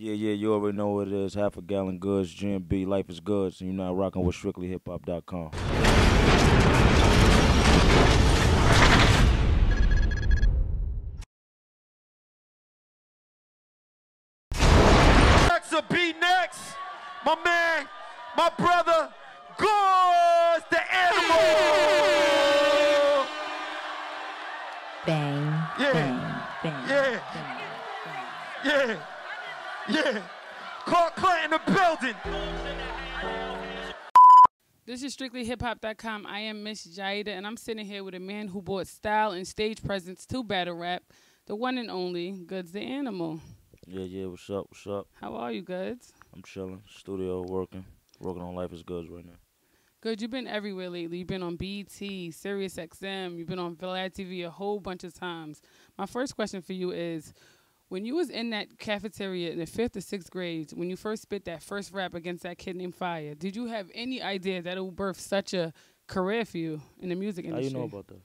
Yeah, yeah, you already know what it is. Half a gallon goods, GMB, life is goods, and you're not rocking with strictlyhiphop.com. Next to be next, my man, my brother, Goodz the animal. Bang, Yeah, bang, bang, yeah, bang, yeah. Clark in the building. This is strictlyhiphop.com. I am Miss Jayyiah, and I'm sitting here with a man who brought style and stage presence to battle rap, the one and only Goodz the Animal. Yeah, yeah, what's up, what's up? How are you, Goodz? I'm chilling, studio, working on Life is Goods right now. Good, you've been everywhere lately. You've been on BT, Sirius XM, you've been on Vlad TV a whole bunch of times. My first question for you is, when you was in that cafeteria in the 5th or 6th grade, when you first spit that first rap against that kid named Fire, did you have any idea that it would birth such a career for you in the music industry? How you know about that?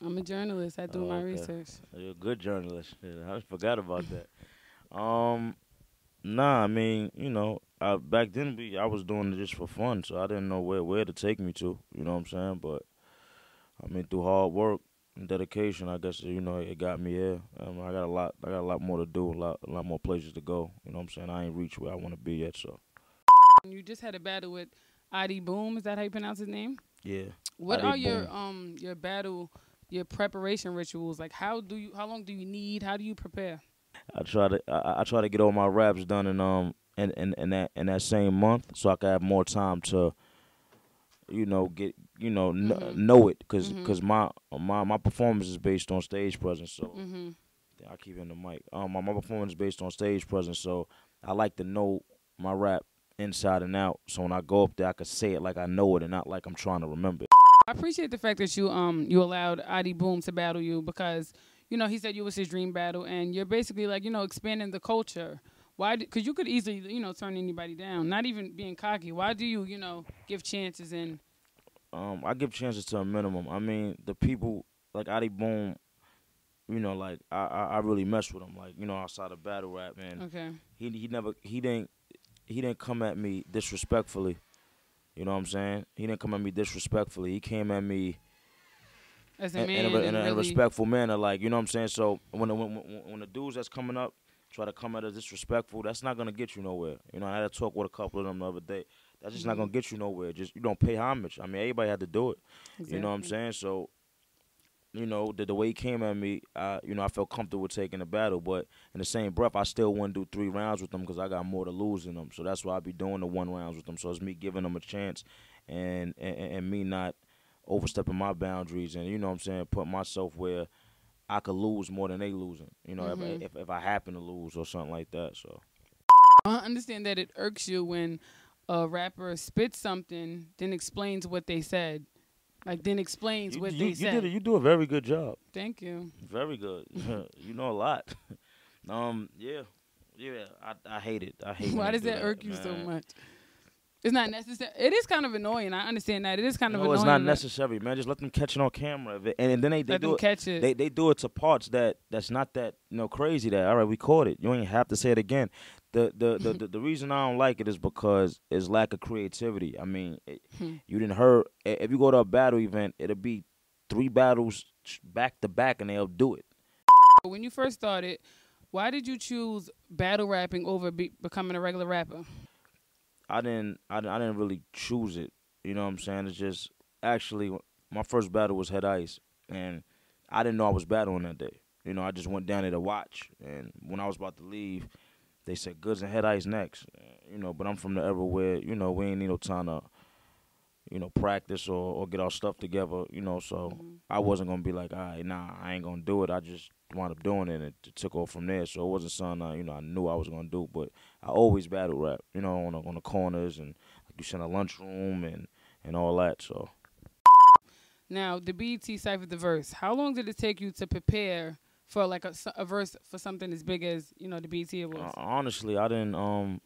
I'm a journalist. I do my research. You're a good journalist. Yeah, I forgot about that. Nah, I mean, you know, back then I was doing it just for fun, so I didn't know where to take me to. You know what I'm saying? But I mean, through hard work and dedication, I guess it got me here. I got a lot more to do, a lot more places to go. You know what I'm saying? I ain't reached where I want to be yet, so. You just had a battle with Adi Boom. Is that how you pronounce his name? Yeah. What Adi are Boom. your battle, your preparation rituals? Like, how long do you need? How do you prepare? I try to get all my raps done in that same month, so I can have more time to, know it, cause my performance is based on stage presence. So I keep hitting the mic. My performance is based on stage presence, so I like to know my rap inside and out. So when I go up there, I can say it like I know it and not like I'm trying to remember it. I appreciate the fact that you allowed Adi Boom to battle you, because he said you was his dream battle, and you're basically like expanding the culture. Why? Because you could easily turn anybody down, not even being cocky. Why do you give chances? And I give chances to a minimum. I mean, the people like Adi Boom, like I really mess with him, like outside of battle rap, man. Okay. He didn't come at me disrespectfully. You know what I'm saying? He didn't come at me disrespectfully. He came at me as a man in a respectful manner, like, you know what I'm saying? So when the dudes that's coming up try to come at us disrespectful, that's not gonna get you nowhere. I had to talk with a couple of them the other day. That's just not gonna get you nowhere. Just you don't pay homage. I mean, everybody had to do it. Exactly. You know what I'm saying? So, the way he came at me, I felt comfortable with taking the battle. But in the same breath, I still wouldn't do 3 rounds with them because I got more to lose in them. So that's why I be doing the 1 rounds with them. So it's me giving them a chance, and me not overstepping my boundaries, and you know what I'm saying, put myself where I could lose more than they losing. If I happen to lose or something like that. So I understand that it irks you when a rapper spits something, then explains what they said. Like, then explains what they said. You do a very good job. Thank you. Very good. You know a lot. Yeah. I hate it. I hate. Why does that irk you so much? It's not necessary. It is kind of annoying. I understand that. It is kind of annoying. No, it's not necessary, man. Just let them catch it on camera, and then they do it. Catch it. They do it to parts that's not that crazy. That all right, we caught it. You ain't have to say it again. The reason I don't like it is because it's lack of creativity. I mean, you didn't hear. If you go to a battle event, it'll be 3 battles back to back, and they'll do it. When you first started, why did you choose battle rapping over becoming a regular rapper? I didn't really choose it. You know what I'm saying? It's just actually my first battle was Head Ice, and I didn't know I was battling that day. I just went down there to watch, and when I was about to leave, they said Goodz and Head Ice next. But I'm from the era where we ain't need no time to practice or get our stuff together. So I wasn't gonna be like, all right, nah, I ain't gonna do it. I just wound up doing it, and it took off from there. So it wasn't something I knew I was gonna do. But I always battle rap, on the corners and like you said, in the lunchroom and all that. So now the BET Cypher the verse. How long did it take you to prepare for like a verse for something as big as the BET Awards? Honestly, I didn't.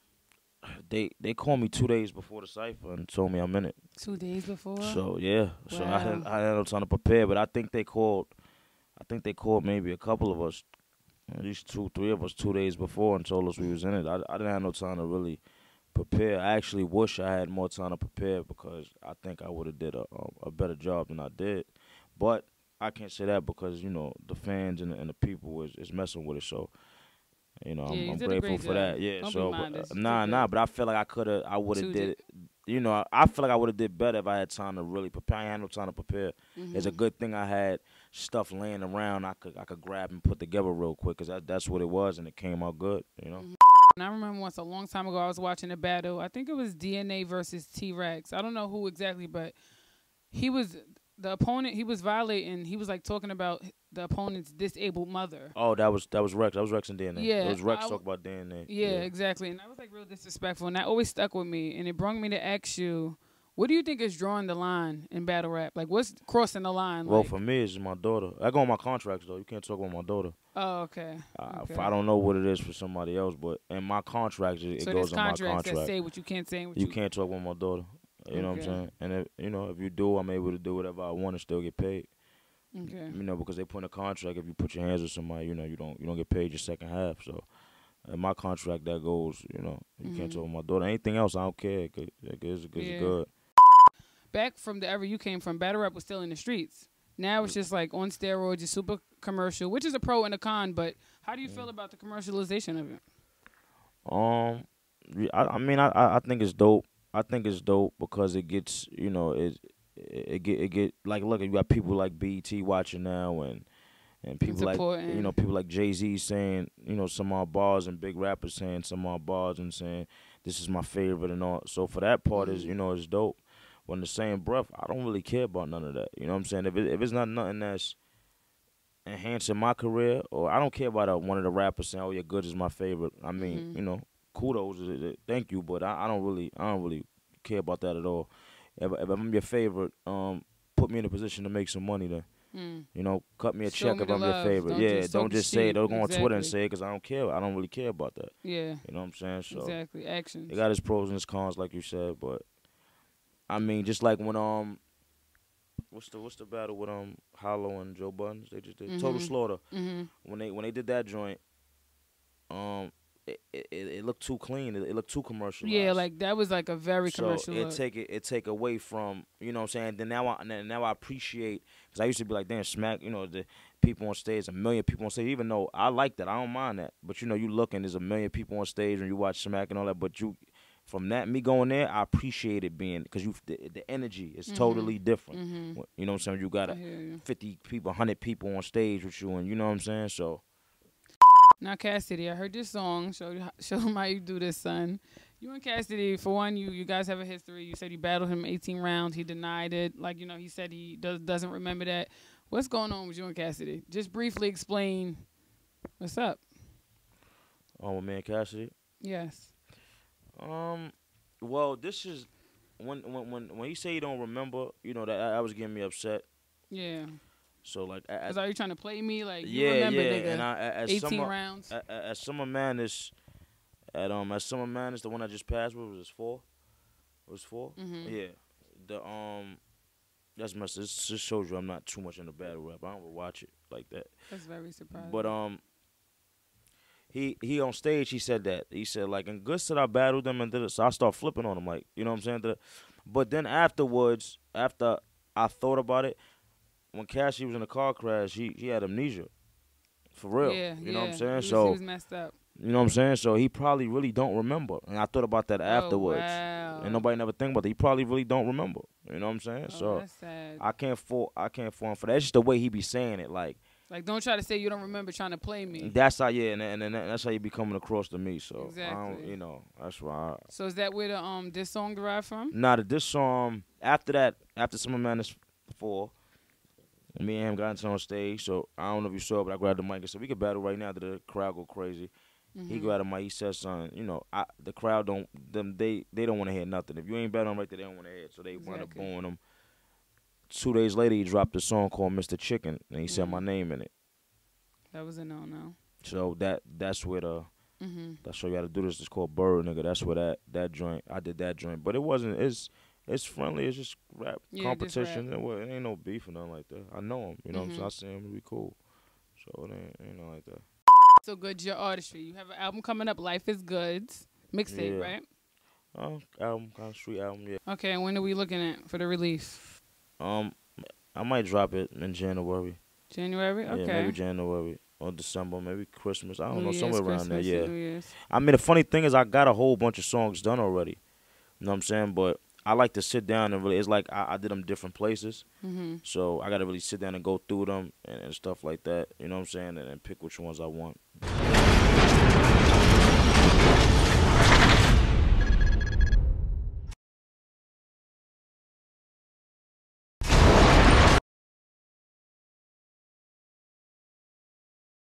They called me 2 days before the Cypher and told me I'm in it. 2 days before? So yeah, wow. So I had no time to prepare. But I think they called maybe a couple of us at least 2-3 of us 2 days before and told us we was in it. I didn't have no time to really prepare. I actually wish I had more time to prepare because I think I would have did a better job than I did. But I can't say that because, you know, the fans and the people is messing with it. So, you know, Yeah, I'm did a grateful great for job. that. Yeah, Don't be so modest. but I feel like I would have did it. You know, I feel like I would have did better if I had time to really prepare. I ain't had no time to prepare. It's a good thing I had stuff laying around I could grab and put together real quick because that's what it was, and it came out good, you know. And I remember once a long time ago I was watching a battle. I think it was DNA versus T-Rex. I don't know who exactly, but he was the opponent. He was violating. He was like talking about the opponent's disabled mother. Oh, that was Rex. That was Rex and DNA. Yeah, it was Rex talking about DNA. Yeah, exactly. And that was like real disrespectful, and that always stuck with me. And it brought me to ask you, what do you think is drawing the line in battle rap? Like, what's crossing the line? Well, like? for me, it's my daughter. I go on my contracts though. You can't talk about my daughter. Oh, okay. If I don't know what it is for somebody else, but in my contracts, it so goes in my contracts contract. that say what you can't say. And what you can't talk about my daughter. You know what I'm saying? And if if you do, I'm able to do whatever I want and still get paid. Okay. You know, because they put in a contract. If you put your hands with somebody, you don't get paid your second half. So, in my contract, that goes. You can't talk about my daughter. Anything else, I don't care. It's good. Back from the era you came from, battle rap was still in the streets. Now it's just like on steroids, just super commercial, which is a pro and a con. But how do you feel about the commercialization of it? I think it's dope. I think it's dope because it gets, it get like, look, you got people like BET watching now and people like, people like Jay-Z saying, some of our bars and big rappers saying some of our bars and saying this is my favorite and all. So for that part is, it's dope. But in the same breath, I don't really care about none of that. You know what I'm saying? If it's not nothing that's enhancing my career, or I don't care about one of the rappers saying, "Oh, yeah, Goodz is my favorite." I mean, kudos, thank you, but I don't really care about that at all. If I'm your favorite, put me in a position to make some money then. Cut me a check if I'm your favorite. Don't just say it. Don't go on Twitter and say it because I don't care. I don't really care about that. Yeah. You know what I'm saying? So exactly. Actions. It got its pros and its cons, like you said, but I mean, just like when what's the battle with Hollow and Joe Buttons? They just did Total Slaughter. When they did that joint, it looked too clean. It looked too commercialized. Yeah, like that was like a very commercial. So it take away from, you know what I'm saying. Then now I appreciate, because I used to be like, damn, Smack, the people on stage, a million people on stage. Even though I like that, I don't mind that. But you look and there's a million people on stage and you watch Smack and all that. But from that, me going there, I appreciate it being, because the energy is totally different. You know what I'm saying? You got 50 people, 100 people on stage with you, and you know what I'm saying? So. Now, Cassidy, I heard your song. Show him how you do this, son. You and Cassidy, for one, you guys have a history. You said you battled him 18 rounds. He denied it. Like, he said he doesn't remember that. What's going on with you and Cassidy? Just briefly explain what's up. Oh, my man Cassidy? Yes. Well, this is when he say he don't remember, that was getting me upset. Yeah. So like, cause are you trying to play me? Like, you remember, nigga? And at 18 rounds. At Summer Madness, at Summer Madness, the one I just passed with was 4. It was 4. Yeah. That's my. This just shows you I'm not too much into battle rap. I don't watch it like that. That's very surprising. But He on stage, he said that. He said, like, and Goodz said I battled them, and did it. So I start flipping on him, like, you know what I'm saying? But then afterwards, after I thought about it, when Cassidy was in a car crash, he had amnesia. For real. Yeah, you know what I'm saying? He was messed up. You know what I'm saying? So he probably really don't remember. And I thought about that afterwards. Wow. And nobody never think about that. He probably really don't remember. You know what I'm saying? Oh, that's sad. I can't fault him for that. It's just the way he be saying it, like, don't try to say you don't remember trying to play me. That's how, and that's how you be coming across to me. So exactly. That's why. So is that where the this song derived from? Nah, this song after Summer Madness 4, me and him got into on stage. So I don't know if you saw it, but I grabbed the mic and said we could battle right now. The crowd go crazy. He grabbed the mic. He said, "Son, the crowd they don't want to hear nothing. If you ain't battling right there, they don't want to hear it. So they wound up booing him." 2 days later, he dropped a song called Mr. Chicken, and he said my name in it. That was a no-no. So that's where that's show you how to do this. It's called Bird, nigga. That's where that joint. I did that joint, but it wasn't. It's friendly. It's just rap competition. Just rap. It ain't no beef or nothing like that. I know him. You know what I'm saying? I see him. We cool. So it ain't nothing like that. So Goodz, your artistry. You have an album coming up, Life is Goodz. Mixtape, Yeah. right? Album, kind of street album, yeah. Okay, and when are we looking at for the release? I might drop it in January. January? Okay. Yeah, maybe January or December, maybe Christmas. I don't New know, Year's, somewhere around there. Christmas, Yeah. New Year's. I mean, the funny thing is, I got a whole bunch of songs done already. You know what I'm saying? But I like to sit down and really. It's like I did them different places, so I got to really sit down and go through them and stuff like that. You know what I'm saying? And pick which ones I want.